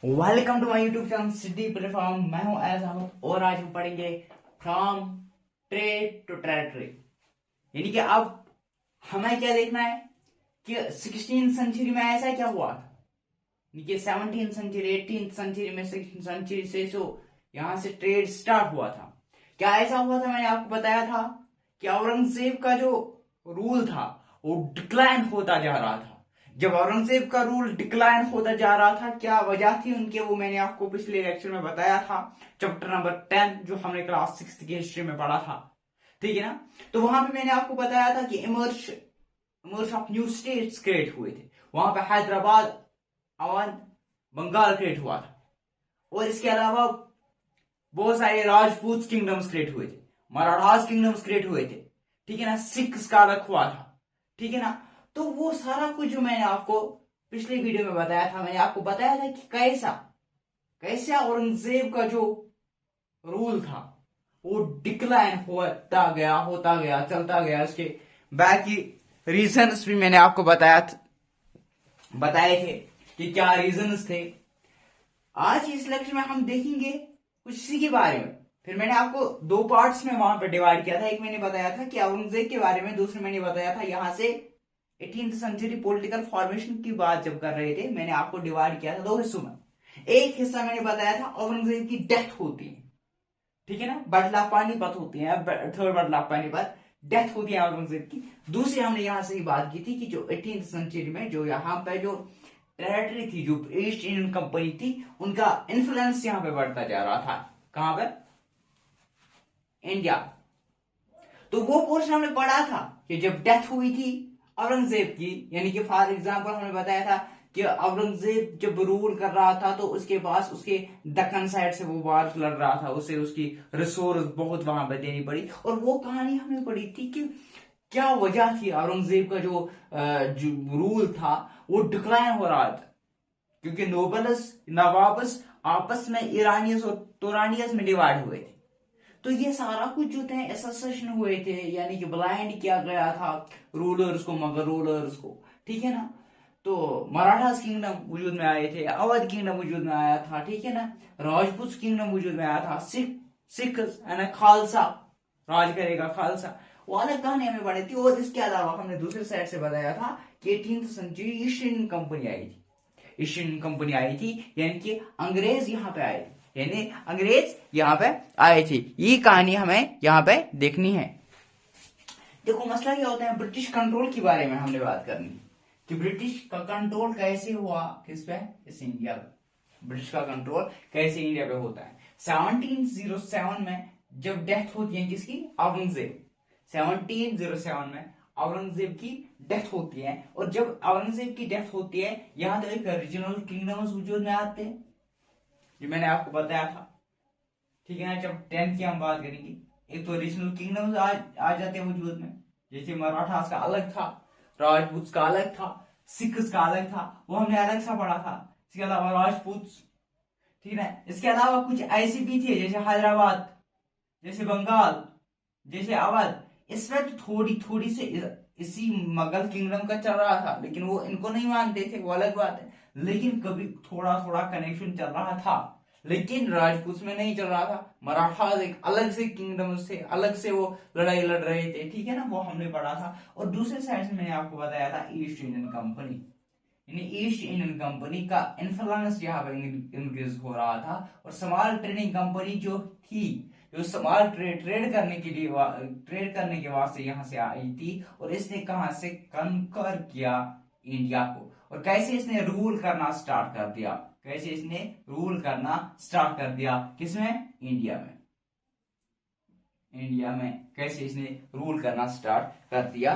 Welcome to my YouTube channel City Platform. मैं हूं as और आज हम पढ़ेंगे फ्रॉम ट्रेड टू टेरिटरी। यानी कि अब हमें क्या देखना है कि 16th सेंचुरी में ऐसा क्या हुआ था, यानी कि 17th सेंचुरी 18th सेंचुरी में 16th सेंचुरी से यहां से ट्रेड स्टार्ट हुआ था। क्या ऐसा हुआ था? मैंने आपको बताया था कि औरंगजेब का जो रूल था वो डिक्लाइन होता जा रहा था। जब औरंगजेब का रूल डिक्लाइन होता जा रहा था, क्या वजह थी उनके, वो मैंने आपको पिछले लेक्चर में बताया था, चैप्टर नंबर 10 जो हमने क्लास 6 की हिस्ट्री में पढ़ा था। ठीक है ना? तो वहां पे मैंने आपको बताया था कि emerge of new states create हुए थे। वहां पे हैदराबाद, अवध, बंगाल क्रिएट हुआ था। और इसके अलावा बहुत सारे राजपूत किंगडम्स क्रिएट हुए थे, मराठास किंगडम्स क्रिएट हुए थे। ठीक है ना? सिक्स का अलग हुआ था। ठीक है ना? तो वो सारा कुछ जो मैंने आपको पिछले वीडियो में बताया था, मैंने आपको बताया था कि कैसा कैसे औरंगजेब का जो रूल था वो डिक्लाइन होता गया चलता गया। उसके बैक की रीजंस भी मैंने आपको बताए थे कि क्या रीजंस थे। आज इस लेक्चर में हम देखेंगे कुछ इसी के बारे में। फिर मैंने आपको दो पार्ट्स में वहां पर डिवाइड किया था। एक मैंने बताया था कि औरंगजेब के बारे में, दूसरे मैंने बताया था यहां से 18th सेंचुरी पॉलिटिकल फॉर्मेशन की बात जब कर रहे थे, मैंने आपको डिवाइड किया था दो हिस्सों में। एक हिस्सा मैंने बताया था औरंगजेब की डेथ होती है, ठीक है ना, बटला पानीपत होती है, थर्ड बटला पानीपत, डेथ होती है औरंगजेब की। दूसरी हमने यहां से ही बात की थी कि जो 18th सेंचुरी में जो यहाँ पे जो टेरिटरी थी, जो ईस्ट इंडियन कंपनी थी, उनका इन्फ्लुएंस यहाँ पे बढ़ता जा रहा था। कहां पर? इंडिया। तो वो पोर्शन हमने पढ़ा था कि जब डेथ हुई थी औरंगजेब की, यानी कि फॉर एग्जांपल हमने बताया था कि औरंगजेब जब रूल कर रहा था तो उसके पास उसके दक्कन साइड से वो वार लड़ रहा था, उसे उसकी रिसोर्स बहुत वहां पर देनी पड़ी। और वो कहानी हमने पढ़ी थी कि क्या वजह थी औरंगजेब का जो रूल था वो डिक्लाइन हो रहा था, क्योंकि नवाबस आपस में ईरानियस और तुरानियस में डिवाइड हुए थे। तो ये सारा कुछ जो थे एसोसिएशन हुए थे, यानी कि ब्लाइंड किया गया था रूलर्स को, मगर रूलर्स को। ठीक है ना? तो मराठास किंगडम वजूद में आए थे, अवध किंगडम वजूद में आया था, ठीक है ना, राजपूत किंगडम वजूद में आया था, सिख यानी खालसा राज करेगा, खालसा। वो अलग कहानी हमें पढ़ी थी। और इसके अलावा हमने दूसरे साइड से बताया था कि 18th century East Indian company आई थी। ईस्ट इंडियन कंपनी आई थी, यानी कि अंग्रेज यहाँ पे आए थे, यानी अंग्रेज यहाँ पे आए थे। ये कहानी हमें यहाँ पे देखनी है। देखो मसला क्या होता है, ब्रिटिश कंट्रोल के बारे में हमने बात करनी है कि ब्रिटिश का कंट्रोल कैसे हुआ, किस पे? इस इंडिया पे। ब्रिटिश का कंट्रोल कैसे इंडिया पे होता है। 1707 में जब डेथ होती है किसकी? औरंगजेब। 1707 में औरंगजेब की डेथ होती है। और जब औरंगजेब की डेथ होती है, यहां तो एक रीजनल किंगडम्स वजूद में आते हैं, जो मैंने आपको बताया था। ठीक है ना? जब 10th की हम बात करेंगे, एक तो रीजनल किंगडम्स आ जाते हैं वजूद में, जैसे मराठास का अलग था, राजपूत का अलग था, सिख्स का अलग था, वो हमने अलग सा पढ़ा था। इसके अलावा राजपूत, ठीक है। इसके अलावा कुछ ऐसी भी थे जैसे हैदराबाद, जैसे बंगाल, जैसे अवध। इसमें तो थोड़ी थोड़ी से इसी मुगल किंगडम का चल रहा था, लेकिन वो इनको नहीं मानते थे, वो अलग बात है। लेकिन कभी थोड़ा थोड़ा कनेक्शन चल रहा था, लेकिन राजपूत में नहीं चल रहा था। मराठास एक अलग से किंगडम थे, अलग से वो लड़ाई लड़ रहे थे, ठीक है ना, वो हमने पढ़ा था। और दूसरे साइड से मैंने आपको बताया था ईस्ट इंडियन कंपनी, यानी ईस्ट इंडियन कंपनी का इन्फ्लुएंस यहाँ पर इंक्रीज हो रहा था। और स्मॉल ट्रेडिंग कंपनी जो थी, जो स्मॉल ट्रेड करने के लिए ट्रेड करने के वास्ते यहाँ से आई थी, और इसने कहां से कंकर किया इंडिया को, और कैसे इसने रूल करना स्टार्ट कर दिया, कैसे इसने रूल करना स्टार्ट कर दिया, किसमें? इंडिया में। इंडिया में कैसे इसने रूल करना स्टार्ट कर दिया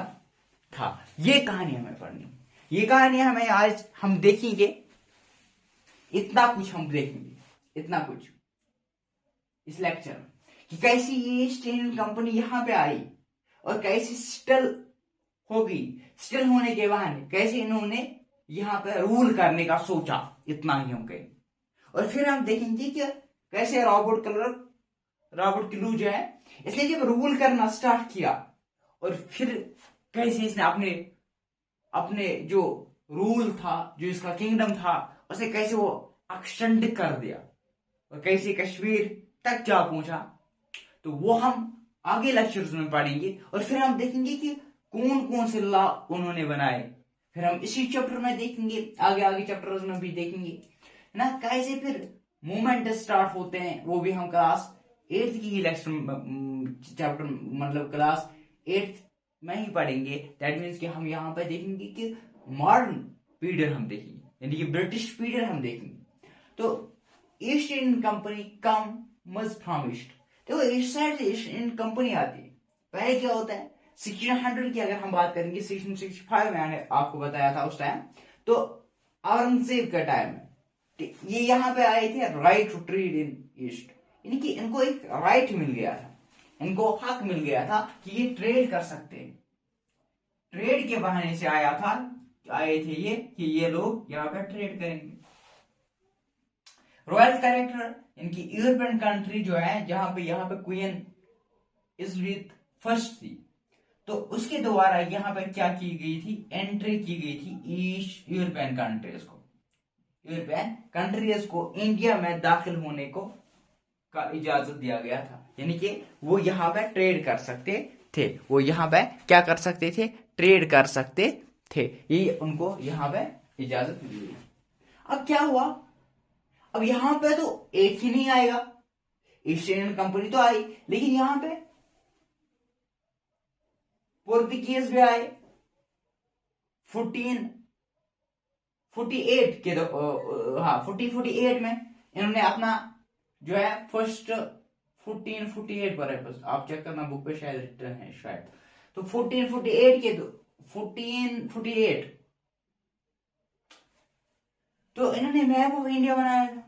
था, ये कहानी हमें पढ़नी। ये कहानी हमें आज हम देखेंगे, इतना कुछ हम देखेंगे, इतना कुछ इस लेक्चर में, कि कैसी ये ईस्ट इंडियन कंपनी यहां पे आई और कैसे स्टिल हो गई। स्टिल होने के बहाने कैसे इन्होंने यहां पे रूल करने का सोचा, इतना ही हम कहें। और फिर हम देखेंगे कि कैसे रॉबर्ट क्लू जो है, इसने जब रूल करना स्टार्ट किया, और फिर कैसे इसने अपने अपने जो रूल था, जो इसका किंगडम था, उसे कैसे वो एक्सटेंड कर दिया और कैसे कश्मीर तक जा पहुंचा, तो वो हम आगे लेक्चर्स में पढ़ेंगे। और फिर हम देखेंगे कि कौन कौन से लॉ उन्होंने बनाए, फिर हम इसी चैप्टर में देखेंगे, आगे आगे चैप्टर्स में भी देखेंगे, है ना। कैसे फिर मूवमेंट स्टार्ट होते हैं, वो भी हम क्लास 8th की लेक्चर चैप्टर मतलब क्लास 8th में ही पढ़ेंगे। दैट मीन्स कि हम यहाँ पे देखेंगे कि मॉडर्न पीरियड हम देखेंगे, यानी कि ब्रिटिश पीरियड हम देखेंगे। तो ईस्ट इंडियन कंपनी कम मज फ्रॉम ईस्ट, देखो ईस्ट साइड से ईस्ट इंडियन कंपनी आती है। पहले क्या होता है 1600 की अगर हम बात करेंगे, 1665 मैंने आपको बताया था उस टाइम, तो औरंगजेब का टाइम है, ये यहाँ पे आए थे right to trade in east, यानी कि इनको एक राइट मिल गया था, इनको हक मिल गया था कि ये ट्रेड कर सकते हैं। ट्रेड के बहाने से आए थे ये कि ये लोग यहाँ पे ट्रेड करेंगे। रॉयल कैरेक्टर, इनकी यूरोपियन कंट्री जो है जहां पे यहाँ पे क्वीन एलिजाबेथ फर्स्ट थी, तो उसके द्वारा यहाँ पे क्या की गई थी, एंट्री की गई थी ईस्ट यूरोपियन कंट्रीज को इंडिया में दाखिल होने को का इजाजत दिया गया था, यानी कि वो यहाँ पे ट्रेड कर सकते थे, वो यहाँ पे क्या कर सकते थे, ट्रेड कर सकते थे, ये उनको यहाँ पे इजाजत मिली। अब क्या हुआ, अब यहाँ पे तो एक ही नहीं आएगा, ईस्ट इंडियन कंपनी तो आई, लेकिन यहाँ पे पोर्तुगीज भी आए 1448 में इन्होंने अपना जो है फर्स्ट 1448 पर है, बस आप चेक करना बुक पे शायद रिटर्न है शायद, तो 1448 तो इन्होंने मैप ऑफ इंडिया बनाया था।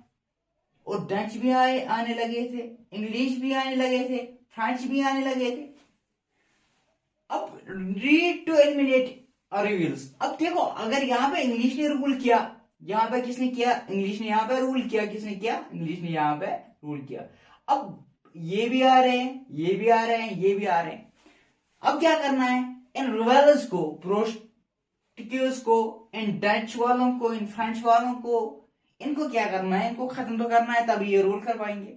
और डच भी आने लगे थे, इंग्लिश भी आने लगे थे, फ्रेंच भी आने लगे थे। अब रीड टू एलिमिनेट रूल्स, अब देखो अगर यहाँ पे इंग्लिश ने रूल किया, यहाँ पे किसने किया, इंग्लिश ने यहाँ पे रूल किया, किसने किया, इंग्लिश ने यहाँ पे रूल किया। अब ये भी आ रहे हैं, ये भी आ रहे हैं, ये भी आ रहे हैं। अब क्या करना है, इन रिबेल्स को, प्रोटेक्टर्स को, इन डच वालों को, इन फ्रेंच वालों को, इनको क्या करना है, इनको खत्म तो करना है, तभी ये रूल कर पाएंगे।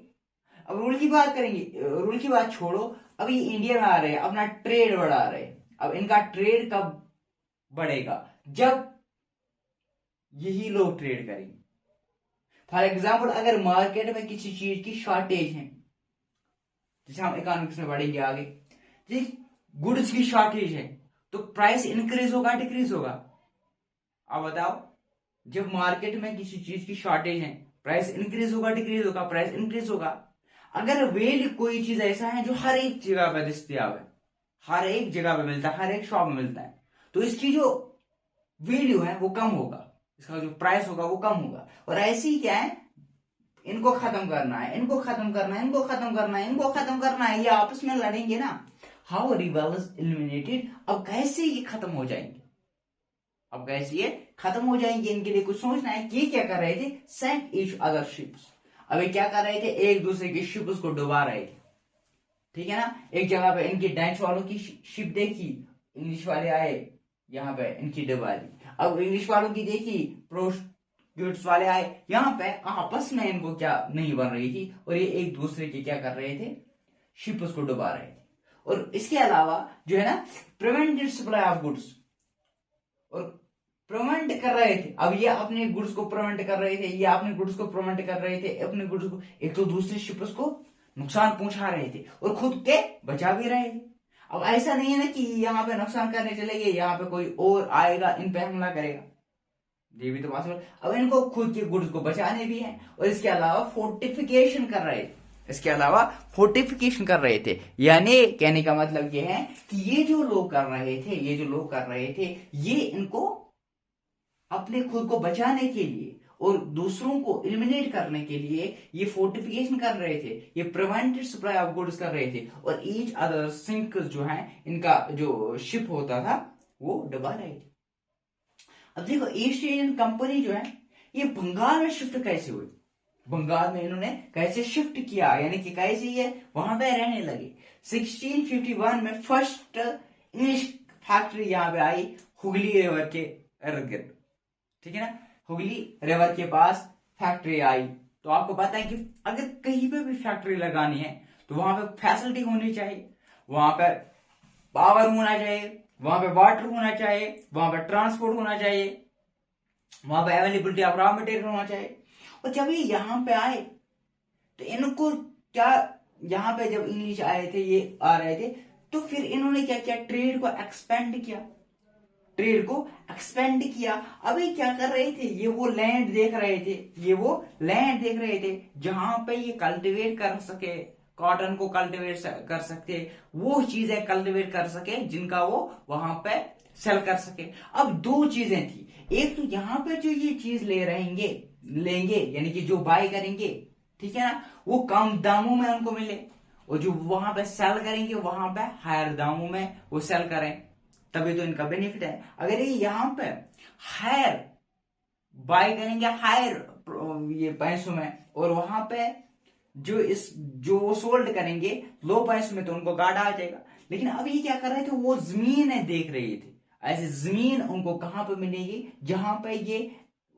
अब रूल की बात करेंगे, रूल की बात छोड़ो, अब ये इंडिया में आ रहे हैं, अपना ट्रेड बढ़ा रहे हैं। अब इनका ट्रेड कब बढ़ेगा, जब यही लोग ट्रेड करेंगे। फॉर एग्जाम्पल अगर मार्केट में किसी चीज की शॉर्टेज है, जैसे हम इकोनॉमिक्स में पढ़ेंगे आगे, गुड्स की शॉर्टेज है, तो प्राइस इंक्रीज होगा डिक्रीज होगा। अब बताओ, जब मार्केट में किसी चीज की शॉर्टेज है, प्राइस इंक्रीज होगा डिक्रीज होगा, प्राइस इंक्रीज होगा। अगर वैल्यू कोई चीज ऐसा है जो हर एक जगह पे दस्तयाब है, हर एक जगह पे मिलता है, हर एक शॉप में मिलता है, तो इसकी जो वैल्यू है वो कम होगा, इसका जो प्राइस होगा वो कम होगा। और ऐसे ही क्या है, इनको खत्म करना है, इनको खत्म करना है, इनको खत्म करना है, इनको खत्म करना है, ये आपस में लड़ेंगे ना। हाउ रिबेल्स एलिमिनेटेड, अब कैसे ये खत्म हो जाएंगे, अब कैसे ये खत्म हो जाएंगे, इनके लिए कुछ सोचना है। कि क्या कर रहे थे, सेंक ईच अदर शिप्स, अभी क्या कर रहे थे, एक दूसरे की शिप्स को डुबा रहे थे, ठीक है ना। एक जगह पे इनकी डच वालों की शिप देखी, इंग्लिश वाले आए यहाँ पे इनकी डुबा दी। अब इंग्लिश वालों की देखी, प्रोटेक्टर्स वाले आए, यहाँ पे आपस में इनको क्या नहीं बन रही थी, और ये एक दूसरे की क्या कर रहे थे, शिप्स को डुबा रहे थे। और इसके अलावा जो है ना, प्रिवेंटेड सप्लाई ऑफ गुड्स, और प्रिवेंट कर रहे थे। अब ये अपने गुड्स को प्रिवेंट कर रहे थे, ये अपने गुड्स को प्रिवेंट कर रहे थे, अपने गुड्स को, एक तो दूसरे शिप्स को नुकसान पहुंचा रहे थे और खुद के बचा भी रहे थे। अब ऐसा नहीं है ना कि यहाँ पे नुकसान करने चले गए, यहाँ पे कोई और आएगा इन पे हमला करेगा, ये भी तो पॉसिबल। अब इनको खुद के गुड्स को बचाने भी है, और इसके अलावा फोर्टिफिकेशन कर रहे थे, इसके अलावा फोर्टिफिकेशन कर रहे थे। यानी कहने का मतलब ये है कि ये जो लोग कर रहे थे, ये इनको अपने खुद को बचाने के लिए और दूसरों को एलिमिनेट करने के लिए ये फोर्टिफिकेशन कर रहे थे, ये प्रिवेंटेड सप्लाई ऑफ गुड्स कर रहे थे, और ईच अदर सिंक जो है, इनका जो शिप होता था वो डुबा रहे थे। अब देखो ईस्ट इंडियन कंपनी जो है ये बंगाल में शिफ्ट कैसे हुई, बंगाल में इन्होंने कैसे शिफ्ट किया, यानी कि कैसे ये वहां पे रहने लगे। 1651 में फर्स्ट इंग्लिश फैक्ट्री यहाँ पे आई हुगली रिवर के इर्द गिर्द, ठीक है ना, हुगली रिवर के पास फैक्ट्री आई, तो आपको पता है कि अगर कहीं पे भी फैक्ट्री लगानी है तो वहां पे फैसिलिटी होनी चाहिए, वहां पे पावर होना चाहिए, वहां पे वाटर होना चाहिए, वहां पे ट्रांसपोर्ट होना चाहिए, वहां पे अवेलेबिलिटी ऑफ रॉ मटेरियल होना चाहिए। और जब ये यहाँ पे आए तो इनको क्या, यहाँ पे जब इंग्लिश आए थे, ये आ रहे थे, तो फिर इन्होंने क्या किया, ट्रेड को एक्सपेंड किया, ट्रेड को एक्सपेंड किया। अभी क्या कर रहे थे, ये वो लैंड देख रहे थे, ये वो लैंड देख रहे थे जहां पे ये कल्टीवेट कर सके, कॉटन को कल्टीवेट कर सकते, वो चीजें कल्टीवेट कर सके जिनका वो वहां पे सेल कर सके। अब दो चीजें थी, एक तो यहाँ पे जो ये चीज लेंगे यानी कि जो बाय करेंगे, ठीक है ना, वो कम दामों में उनको मिले, और जो वहां पे सेल करेंगे वहां पे हायर दामों में वो सेल करें, तभी तो इनका बेनिफिट है। अगर ये यहाँ पे हायर बाय करेंगे हायर ये पैसों में, और वहां पे जो वो सोल्ड करेंगे लो पैसों में, तो उनको घाटा आ जाएगा। लेकिन अब ये क्या कर रहे थे, वो जमीन देख रहे थे, ऐसे जमीन उनको कहां पे मिलेगी, जहां पे ये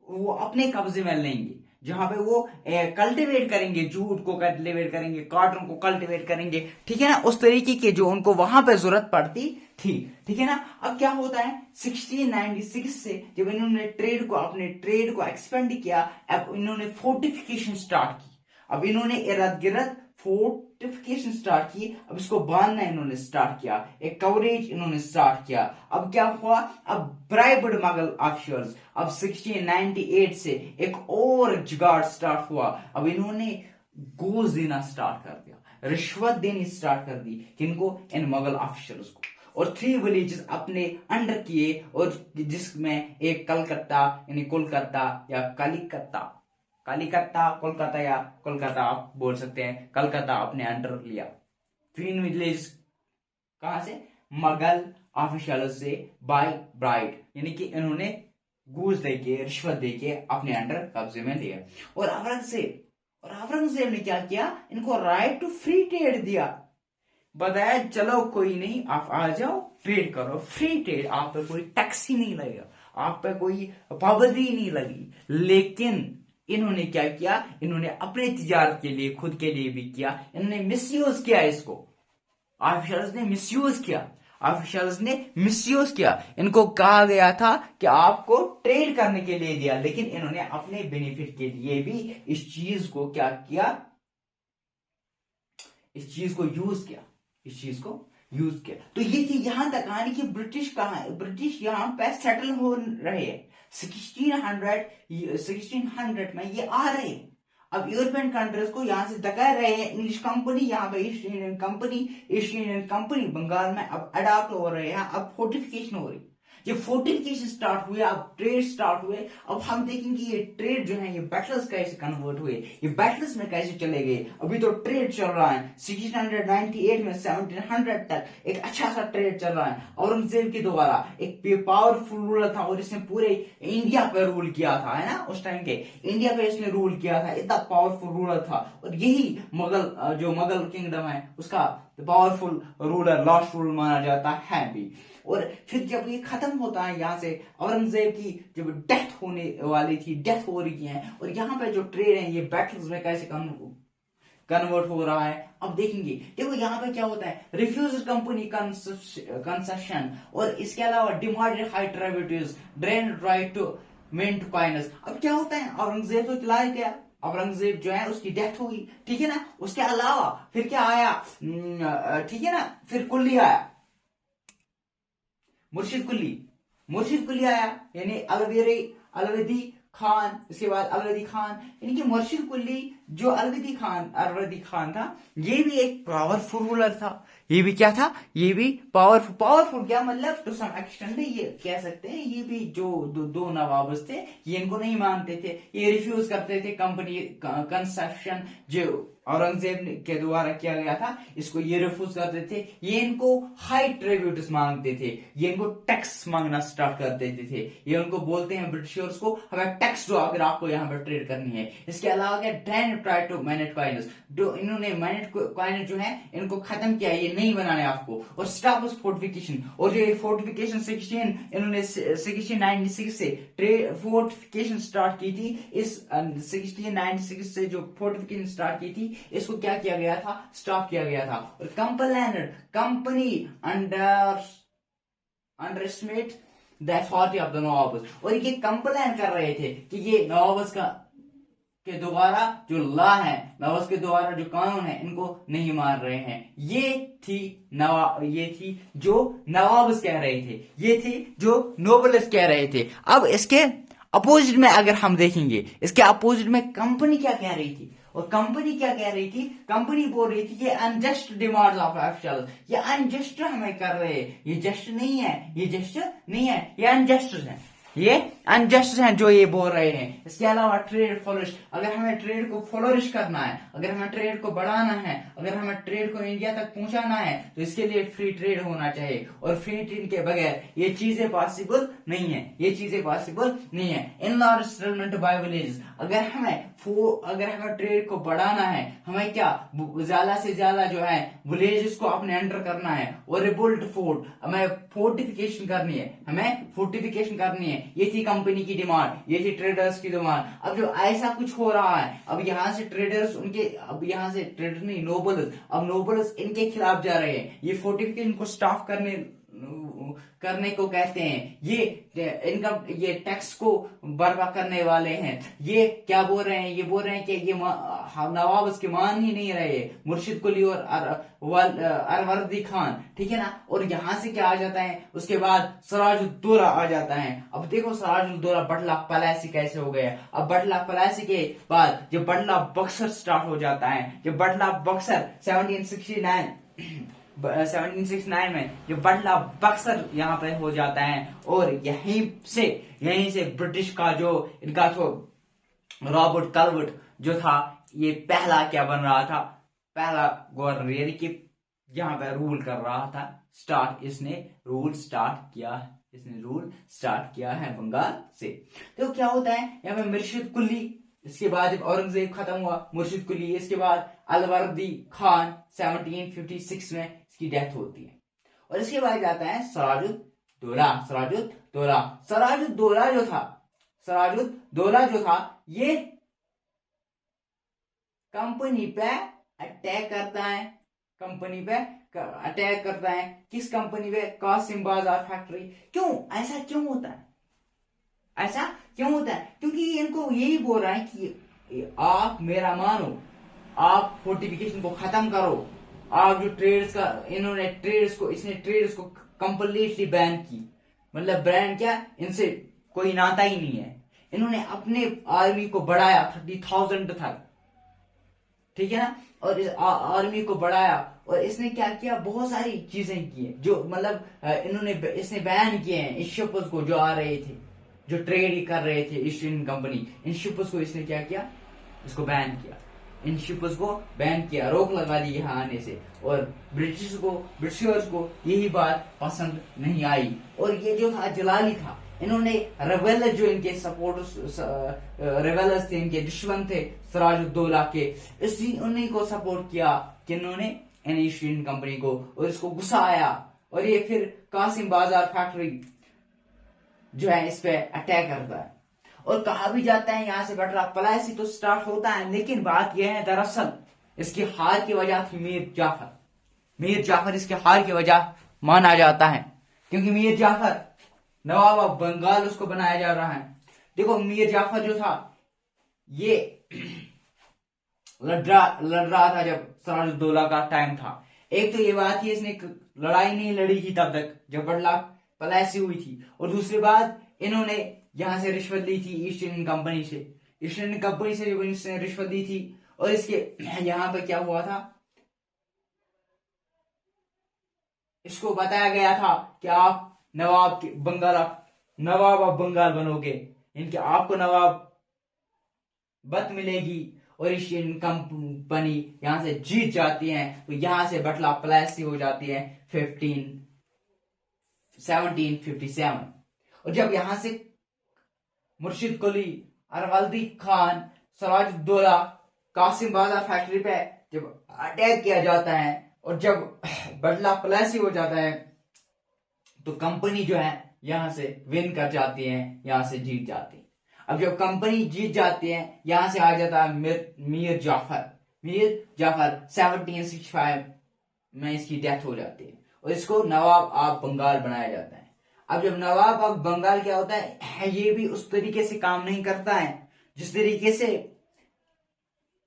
वो अपने कब्जे में लेंगे, जहां पे वो कल्टीवेट करेंगे, जूट को कल्टीवेट करेंगे, कॉटन को कल्टीवेट करेंगे, ठीक है ना, उस तरीके के जो उनको वहां पे जरूरत पड़ती थी, ठीक है ना। अब क्या होता है, 1696 से जब इन्होंने अपने ट्रेड को एक्सपेंड किया, अब इन्होंने फोर्टिफिकेशन स्टार्ट की, अब इन्होंने इर्द गिर्द फोर्टिफिकेशन स्टार्ट की, अब इसको बांधना इन्होंने स्टार्ट किया, एक कवरेज इन्होंने स्टार्ट किया। अब क्या हुआ, अब ब्राइब्ड मुगल ऑफिसर्स, अब 1698 से एक और जुगाड़ स्टार्ट हुआ, अब इन्होंने घूस देना स्टार्ट कर दिया, रिश्वत देनी स्टार्ट कर दी, किनको, इन मुगल ऑफिसर्स को, और 3 विलेजेस अपने अंडर किए, और जिसमें एक कलकत्ता यानी कोलकाता या कोलकाता या कोलकाता आप बोल सकते हैं, कलकत्ता अपने अंडर लिया। 3 विलेज कहां से, मुगल ऑफिशियल से बाय ब्राइड, यानी कि इन्होंने घूस देके, रिश्वत देके अपने अंडर कब्जे में लिया। और औरंगजेब ने क्या किया, इनको राइट टू फ्री ट्रेड दिया, बताया चलो कोई नहीं, आप आ जाओ ट्रेड करो, फ्री ट्रेड, आप पे कोई टैक्स ही नहीं लगेगा, आप पे कोई पाबंदी नहीं लगी। लेकिन इन्होंने क्या किया, इन्होंने अपने तिजारत के लिए, खुद के लिए भी किया, इन्होंने मिसयूज किया, इसको ऑफिशियल्स ने मिसयूज किया। इनको कहा गया था कि आपको ट्रेड करने के लिए दिया, लेकिन इन्होंने अपने बेनिफिट के लिए भी इस चीज को क्या किया, इस चीज को यूज किया। तो ये थी यहां तक कहानी कि ब्रिटिश कहां है, ब्रिटिश यहां पे सेटल हो रहे हैं, 1600 में ये आ रहे हैं। अब यूरोपियन कंट्रीज को यहां से धका रहे हैं, इंग्लिश कंपनी यहाँ पे ईस्ट इंडियन कंपनी बंगाल में अब अडॉप्ट हो रहे हैं, अब फोर्टिफिकेशन हो रही, ये फोर्टिफिकेशन स्टार्ट हुए, अब ट्रेड स्टार्ट हुए। अब हम देखेंगे ये ट्रेड जो है, ये बैटल्स कैसे कन्वर्ट हुए, ये बैटल्स में कैसे चले गए। अभी तो ट्रेड चल रहा है 1698 में 1700 तक एक अच्छा सा ट्रेड चल रहा है। औरंगजेब के द्वारा एक पावरफुल रूलर था, और इसने पूरे इंडिया पे रूल किया था, है ना, उस टाइम के इंडिया पे इसने रूल किया था, इतना पावरफुल रूलर था। और यही मुगल किंगडम है उसका पावरफुल रूलर, लास्ट रूल माना जाता है भी। और फिर जब ये खत्म होता है, यहाँ से औरंगजेब की जब डेथ होने वाली थी, डेथ हो रही है, और यहाँ पे जो ट्रेड है ये बैटल्स में कैसे कन्वर्ट हो रहा है, अब देखेंगे। देखो यहाँ पे क्या होता है, रिफ्यूज कंपनी कंसेशन, और इसके अलावा demanded high tributes, drain right to mint coins. अब क्या होता है, औरंगजेब तो चला गया, औरंगजेब जो है उसकी डेथ हुई, ठीक है ना। उसके अलावा फिर क्या आया, ठीक है ना, फिर कुल्ली आया, मुर्शिद कुली आया, यानी अलवदी खान, इसके बाद अलवदी खान, यानी कि मुर्शिद कुली जो अलवदी खान था, ये भी एक पावरफुल रूलर था। ये भी क्या था, ये भी पावरफुल क्या मतलब, टू सम एक्सटेंट ये कह सकते हैं, ये भी जो दो नवाब थे, ये इनको नहीं मानते थे, ये रिफ्यूज करते थे कंपनी कंसेशन जो औरंगजेब के द्वारा किया गया था, इसको ये रिफ्यूज करते थे। ये इनको हाई ट्रिब्यूट्स मांगते थे, ये इनको टैक्स मांगना स्टार्ट कर देते थे। ये उनको बोलते हैं ब्रिटिशर्स को, हमें टैक्स जो अगर आपको यहाँ पर ट्रेड करनी है। इसके अलावा क्या डैन ट्राई टू मैनेज कॉइन्स, जो इन्होंने मैनेज कॉइन जो है इनको खत्म किया, ये नहीं बनाने आपको। और स्टॉप उस फोर्टिफिकेशन, और जो ये फोर्टिफिकेशन 16 इन्होंने 1696 से फोर्टिफिकेशन स्टार्ट की थी, इस 1696 से जो फोर्टिफिकेशन स्टार्ट की थी इसको क्या किया गया था, स्टॉप किया गया था। और company underestimate the authority of the nawabs, और ये कंप्लेन कर रहे थे कि ये नवाब्स के द्वारा जो लॉ है, नवाब्स के द्वारा जो कानून है, इनको नहीं मान रहे हैं। ये थी जो नवाब्स कह रहे थे, ये थी जो नोबल्स कह रहे थे। अब इसके अपोजिट में अगर हम देखेंगे, इसके अपोजिट में कंपनी क्या कह रही थी, और कंपनी क्या कह रही थी, कंपनी बोल रही थी कि अनजस्ट डिमांड्स ऑफ ऑफिशियल, ये अनजस्ट हमें कर रहे हैं, ये जस्ट नहीं है, ये जस्ट नहीं है, ये अनजस्ट है, ये अनजस्ट हैं जो ये बोल रहे हैं। इसके अलावा ट्रेड फ्लोरिश, अगर हमें ट्रेड को फ्लोरिश करना है, अगर हमें ट्रेड को बढ़ाना है, अगर हमें ट्रेड को इंडिया तक पहुंचाना है, तो इसके लिए फ्री ट्रेड होना चाहिए, और फ्री ट्रेड के बगैर ये चीजें पॉसिबल नहीं है, ये चीजें पॉसिबल नहीं है। इन लॉर्ड सेटलमेंट बाय विलेजेस, अगर हमें ट्रेड को बढ़ाना है, हमें क्या ज्यादा से ज्यादा जो है विलेजेस को अपने अंडर करना है, और रिबुल्ड फोर्ट, हमें फोर्टिफिकेशन करनी है, हमें फोर्टिफिकेशन करनी है। ये थी कंपनी की डिमांड, ये थी ट्रेडर्स की डिमांड। अब जो ऐसा कुछ हो रहा है, अब यहाँ से ट्रेडर्स अब यहाँ से ट्रेडर नहीं, नोबल्स, अब नोबल्स इनके खिलाफ जा रहे हैं, ये फोर्टिफिकेशन को स्टॉप करने को कहते हैं, ये टैक्स को बर्बाद करने वाले हैं। ये क्या बोल रहे हैं, ये बोल रहे हैं कि ये नवाब उसके मान ही नहीं रहे, मुर्शिद कुली और अरवर्दी खान, ठीक है ना। और यहाँ से क्या आ जाता है, उसके बाद सराजुद्दौला आ जाता है। अब देखो सराजुद्दौला बटला पलासी कैसे हो गया। अब बटला पलासी के बाद जब बटला बक्सर स्टार्ट हो जाता है, जब बटला बक्सर 1769 में जो बटला बक्सर यहाँ पे हो जाता है, और यहीं से ब्रिटिश का जो इनका तो रॉबर्ट क्लवर्ट जो था, ये पहला क्या बन रहा था, पहला गवर्नर की यहाँ पे रूल कर रहा था। इसने रूल स्टार्ट किया है बंगाल से। तो क्या होता है यहाँ पे मुर्शिद कुली, इसके बाद जब औरंगजेब खत्म हुआ, मुर्शिद कुली, इसके बाद अलवर्दी खान 1756 में इसकी डेथ होती है। और इसके बाद जाता है सराजुद्दौला जो था ये कंपनी पे अटैक करता है। किस कंपनी पे? कासिम बाजार फैक्ट्री। क्यों ऐसा क्यों होता है? क्योंकि इनको यही बोल रहा है कि आप मेरा मानो, आप फोर्टिफिकेशन को खत्म करो, आप जो इसने ट्रेड्स को कंप्लीटली बैन की, मतलब बैन क्या, इनसे कोई नाता ही नहीं है। इन्होंने अपने आर्मी को बढ़ाया 30,000 तक, ठीक है ना, और इस आर्मी को बढ़ाया, और इसने क्या किया, बहुत सारी चीजें की है, जो मतलब इसने बैन किए हैं इस शिप्स को जो आ रहे थे, जो ट्रेड कर रहे थे ईस्ट इंडियन कंपनी, इन शिप्स को इसने क्या किया, इसको बैन किया, इन शिप्स को बैन किया, रोक लगा दी यहाँ आने से। और ब्रिटिशर्स को यही बात पसंद नहीं आई। और ये जो था जलाली था, इन्होंने रेबेलर्स जो इनके रेबेलर्स थे, इनके दुश्मन थे सराजुद्दौला के, उन्हीं को सपोर्ट किया कि इन्होंने ईस्ट इंडियन कंपनी को, और इसको गुस्सा आया, और ये फिर कासिम बाजार फैक्ट्री जो है इस पे अटैक करता है। और कहा भी जाता है यहाँ से बटला पलासी तो स्टार्ट होता है, लेकिन बात यह है दरअसल इसकी हार की वजह थी मीर जाफर इसके हार की वजह माना जाता है, क्योंकि मीर जाफर नवाब ऑफ बंगाल उसको बनाया जा रहा है। देखो मीर जाफर जो था ये लड़ रहा था जब सराजुद्दौला का टाइम था। एक तो ये बात थी, इसने लड़ाई नहीं लड़ी थी तब तक जब बटला पलासी हुई थी, और दूसरी बात इन्होंने यहां से रिश्वत ली थी ईस्ट इंडियन कंपनी से जो इसने रिश्वत दी थी। और इसके यहां पे क्या हुआ था, इसको बताया गया था कि आप नवाब ऑफ बंगाल बनोगे, इनके आपको नवाब बत मिलेगी। और ईस्ट इंडियन कंपनी यहां से जीत जाती है, तो यहां से बटला पलासी हो जाती है 1757। और जब यहां से मुर्शिद कुली अरवल्दी खान, सराजुद्दौला, कासिम बाजार फैक्ट्री पे जब अटैक किया जाता है और जब बटला प्लासी हो जाता है तो कंपनी जो है यहां से विन कर जाती है, यहां से जीत जाती है। अब जब कंपनी जीत जाती है यहां से आ जाता है मीर जाफर। मीर जाफर 1765 में इसकी डेथ हो जाती है और इसको नवाब ऑफ बंगाल बनाया जाता है। अब जब नवाब ऑफ बंगाल क्या होता है, ये भी उस तरीके से काम नहीं करता है जिस तरीके से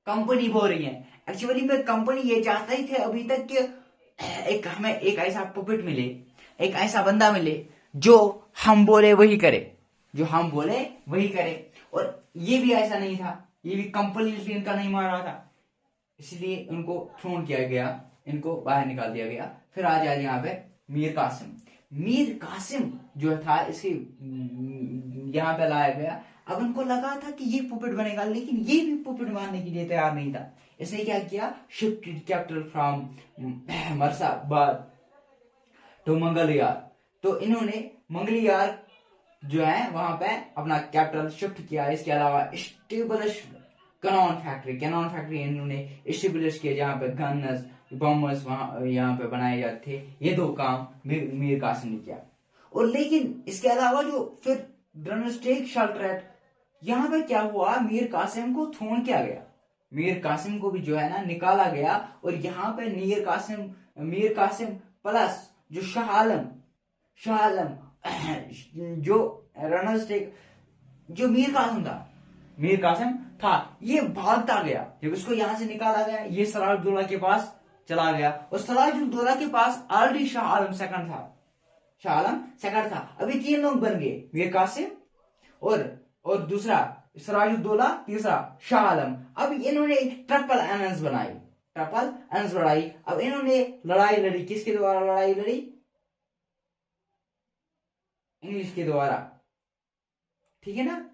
कंपनी बोल रही है। एक्चुअली में कंपनी ये चाहता ही थे अभी तक कि हमें एक ऐसा पुपेट मिले, एक ऐसा बंदा मिले जो हम बोले वही करे, जो हम बोले वही करे। और ये भी ऐसा नहीं था, ये भी कंपनी इनका नहीं मारा था, इसलिए उनको थ्रोन किया गया, इनको बाहर निकाल दिया गया। फिर आ जाए यहाँ पे मीर कासिम। मीर कासिम जो था इसके यहाँ पे लाया गया। अब उनको लगा था कि ये पुपेट बनेगा, लेकिन ये भी पुपेट मारने के लिए तैयार नहीं था। इसने क्या किया, शिफ्टेड कैपिटल फ्रॉम मरसाबाद टू मंगलियार। तो इन्होंने मंगलियार जो है वहां पे अपना कैपिटल शिफ्ट किया। इसके अलावा स्टेब्लिश कैनॉन फैक्ट्री इन्होंने स्टेब्लिश किया, जहां पे गन्स बॉम्बर्स वहां यहाँ पे बनाए जाते थे। ये दो काम मीर कासिम ने किया। और लेकिन इसके अलावा जो फिर ड्रनस्टेक शल्टरेट, यहाँ पे क्या हुआ, मीर कासिम को थ्रोन किया गया, मीर कासिम को भी जो है ना निकाला गया। और यहाँ पे मीर कासिम प्लस जो शाह आलम जो रणस्टेक, जो मीर कासिम था, ये भागता गया। जब उसको यहां से निकाला गया ये सराजुद्दौला के पास चला गया और सराजुद्दौला के पास ऑलरेडी शाह आलम सेकंड था। अभी 3 लोग बन गए, मीर कासिम और दूसरा सराजुद्दौला, तीसरा शाह आलम। अब इन्होंने एक ट्रिपल अलायंस बनाई। अब इन्होंने लड़ाई लड़ी, किसके द्वारा लड़ाई लड़ी, इंग्लिश के द्वारा, ठीक है ना,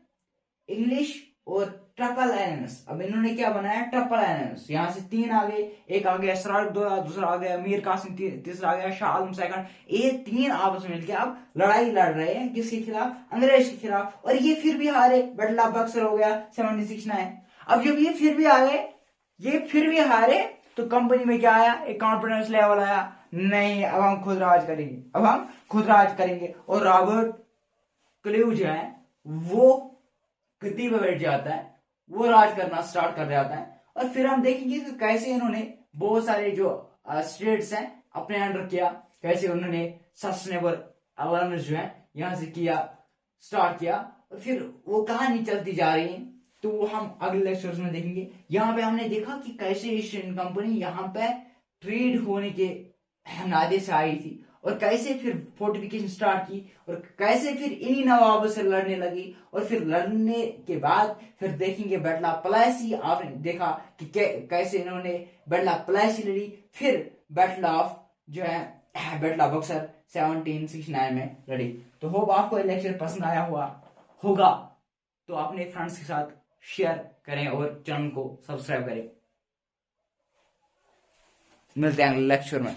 इंग्लिश और ट्रिपल अलायंस। अब इन्होंने क्या बनाया, ट्रिपल अलायंस। यहां से 3 आ गए, एक आ गया सराजुद्दौला, दूसरा आ गया मीर कासिम, तीसरा आ गया शाह आलम सेकंड। ये 3 आपस में मिलकर अब लड़ाई लड़ रहे हैं, किसके खिलाफ, अंग्रेज के खिलाफ। और ये फिर भी हारे, बैटल ऑफ बक्सर हो गया 1769। अब जब ये फिर भी हारे तो कंपनी में क्या आया, एक कॉन्फिडेंस लेवल आया, नहीं अब हम खुद राज करेंगे। और रॉबर्ट क्लाइव जो है वो गद्दी पे बैठ जाता है, वो राज करना स्टार्ट कर जाता है। और फिर हम देखेंगे कि कैसे इन्होंने बहुत सारे जो स्टेट्स हैं अपने अंडर किया, कैसे उन्होंने सस्टेनेबल अलायंस जो है यहां से स्टार्ट किया। और फिर वो कहानी चलती जा रही है, तो वो हम अगले लेक्चर्स में देखेंगे। यहाँ पे हमने देखा कि कैसे ईस्ट इंडियन कंपनी यहाँ पे ट्रेड होने के नादे से आई थी और कैसे फिर फोर्टिफिकेशन स्टार्ट की और कैसे फिर इन्हीं नवाबों से लड़ने लगी। और फिर लड़ने के बाद फिर देखेंगे बैटल ऑफ प्लासी। आपने देखा कि कैसे इन्होंने बैटल ऑफ प्लासी लड़ी, फिर बैटल ऑफ बक्सर 1769 में लड़ी। तो होप आपको ये लेक्चर पसंद आया होगा, तो अपने फ्रेंड्स के साथ शेयर करें और चैनल को सब्सक्राइब करें। मिलते हैं अगले लेक्चर में।